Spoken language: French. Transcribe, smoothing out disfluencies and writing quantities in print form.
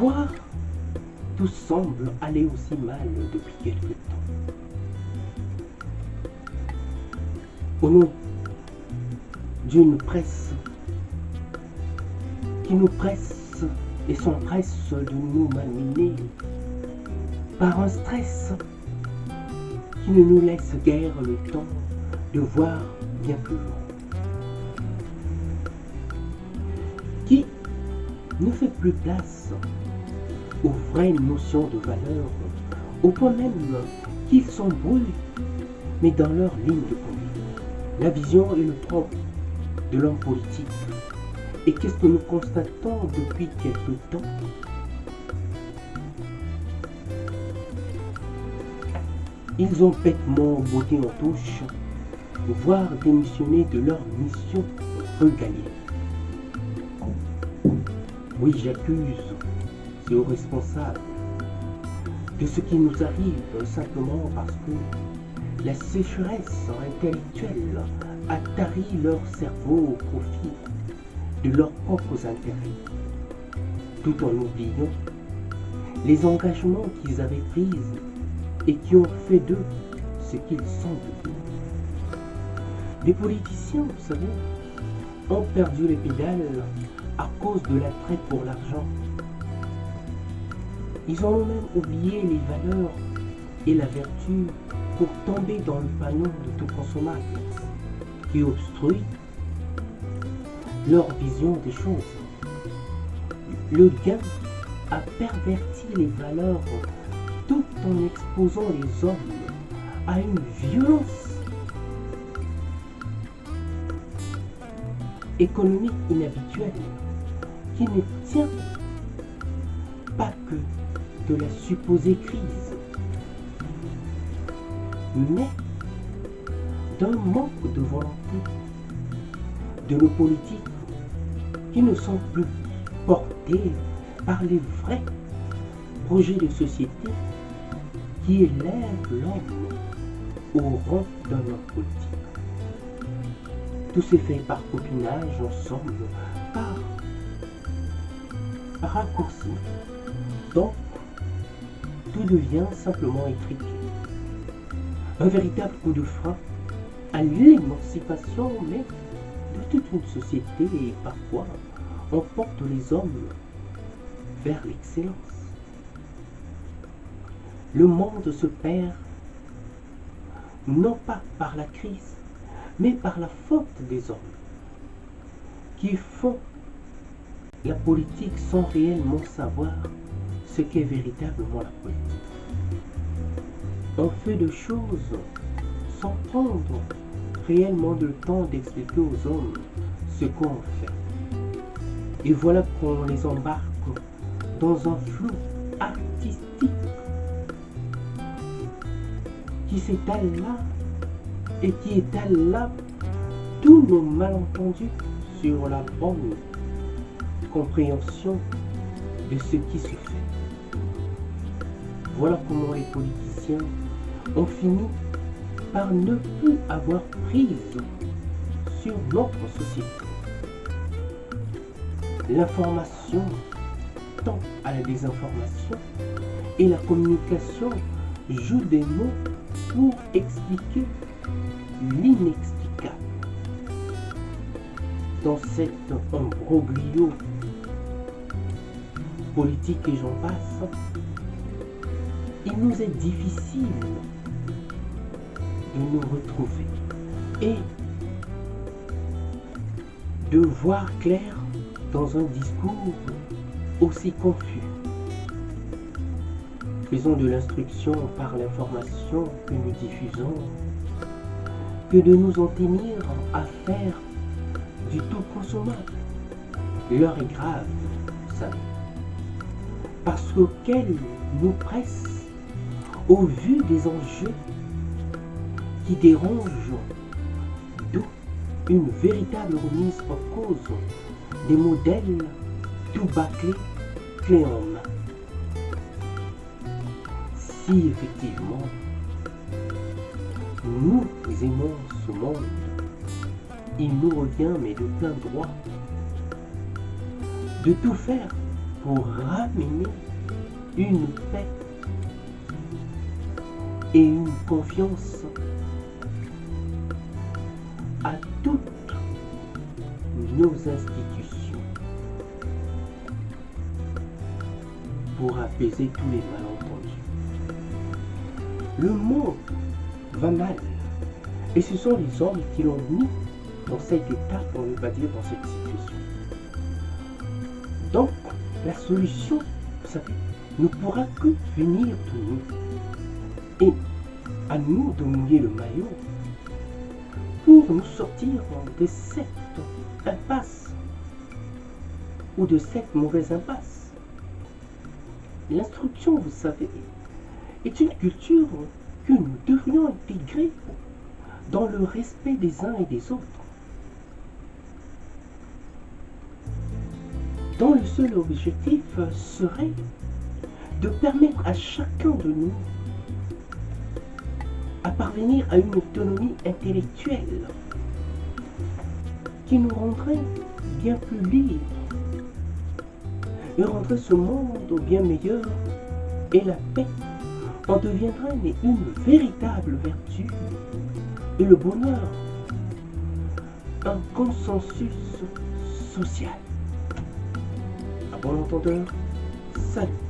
Pourquoi tout semble aller aussi mal depuis quelque temps? Au nom d'une presse qui nous presse et s'empresse de nous malmener par un stress qui ne nous laisse guère le temps de voir bien plus loin, qui ne fait plus place aux vraies notions de valeur, au point même qu'ils s'embrouillent, mais dans leur ligne de conduite. La vision et le propre de l'homme politique. Et qu'est-ce que nous constatons depuis quelque temps? Ils ont bêtement botté en touche, voire démissionné de leur mission régalienne. Oui, j'accuse ces hauts responsables de ce qui nous arrive simplement parce que la sécheresse intellectuelle a tari leur cerveau au profit de leurs propres intérêts, tout en oubliant les engagements qu'ils avaient pris et qui ont fait d'eux ce qu'ils sont devenus. Les politiciens, vous savez, ont perdu les pédales à cause de l'attrait pour l'argent. Ils ont même oublié les valeurs et la vertu pour tomber dans le panneau de tout consommable qui obstrue leur vision des choses. Le gain a perverti les valeurs tout en exposant les hommes à une violence économique inhabituelle qui ne tient pas que de la supposée crise, mais d'un manque de volonté de nos politiques qui ne sont plus portés par les vrais projets de société qui élèvent l'homme au rang d'un homme politique. Tout s'est fait par copinage ensemble, par raccourci. Donc, tout devient simplement étriqué. Un véritable coup de frein à l'émancipation, mais de toute une société, et parfois on porte les hommes vers l'excellence. Le monde se perd non pas par la crise, mais par la faute des hommes qui font la politique sans réellement savoir ce qu'est véritablement la politique. On fait de choses sans prendre réellement le temps d'expliquer aux hommes ce qu'on fait. Et voilà qu'on les embarque dans un flou artistique qui s'étale là et qui étale là tous nos malentendus sur la bonne compréhension de ce qui se fait. Voilà comment les politiciens ont fini par ne plus avoir prise sur notre société. L'information tend à la désinformation et la communication joue des mots pour expliquer l'inexplicable. Dans cet imbroglio politique et j'en passe, il nous est difficile de nous retrouver et de voir clair dans un discours aussi confus. Faisons de l'instruction par l'information que nous diffusons que de nous en tenir à faire du tout consommable. L'heure est grave, vous savez, parce qu'elle nous presse au vu des enjeux qui dérangent, d'où une véritable remise en cause des modèles tout bâclés, clés en main. Si effectivement nous aimons ce monde, il nous revient, mais de plein droit, de tout faire pour ramener une paix et une confiance à toutes nos institutions, pour apaiser tous les malentendus. Le monde va mal, et ce sont les hommes qui l'ont mis dans cet état, on ne va dire dans cette situation. Donc, la solution, vous savez, ne pourra que venir de nous. Et à nous de mouiller le maillot pour nous sortir de cette impasse ou de cette mauvaise impasse. L'instruction, vous savez, est une culture que nous devrions intégrer dans le respect des uns et des autres, dont le seul objectif serait de permettre à chacun de nous à parvenir à une autonomie intellectuelle qui nous rendrait bien plus libres et rendrait ce monde bien meilleur, et la paix en deviendrait une véritable vertu et le bonheur un consensus social. À bon entendeur, salut.